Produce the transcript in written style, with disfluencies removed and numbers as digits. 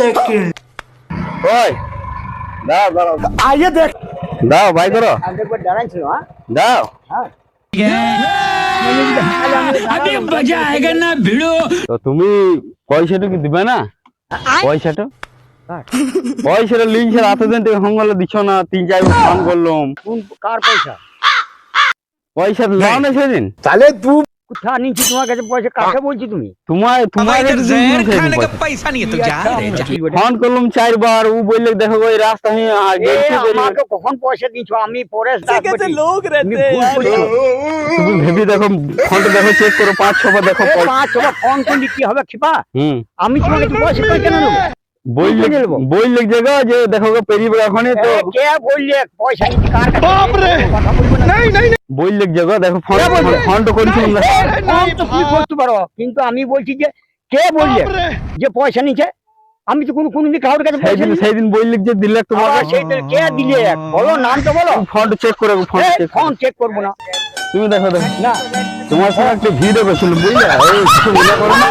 Second ওই দাও দাও आइए देख দাও ভাই করো देखो डराई ছিল हां দাও अभी मजा आएगा ना भिड़ो। তো তুমি পয়সাটা কি দিবে না পয়সাটা পয়সাটা লিংক এর হাতে দেন হঙ্গলে দিছ না 3-4 বার ফোন করলাম কোন কার পয়সা পয়সা নাও না সেদিন তাহলে तू কোথা নিছি তোমার কাছে পয়সা কাকে বলছি তুমি তোমার তোমার खाने का पैसा नहीं है तो जा रे जा। ফোন করলাম 4 বার ও বললে দেখো ওই রাস্তা আমি গেছি আমাকে কখন পয়সা দিছো আমি পরে कैसे लोग रहते हैं यार। তুমি ভেবে দেখো ফোনটা দেখো চেক করো 5-6 বার দেখো 5 ফোন করলে কি হবে খিপা আমি তোমাকে পয়সা কই কেন নেব বইলে জায়গা যে দেখো পেরিয়ে এখনই তো কে বললে পয়সা নিতে কার কাছে বাপ রে নাই নাই বইলে জায়গা দেখো ফোন তো করেছিল না ফোন তো কি করতে পারো কিন্তু আমি বলছি যে কে বললে যে পয়সা নিছে আমি তো কোনদিন কারোর কাছে পয়সা নিই সেদিন বইলে যে দিলে তোমাকে সেইটা কে দিলে বলো নাম তো বলো ফোনটা চেক করে ফোন চেক করবো না তুমি দেখো দেখো না তোমার সঙ্গে একটা ভিডিও করেছিল বুঝলে এই কিছু মনে করো না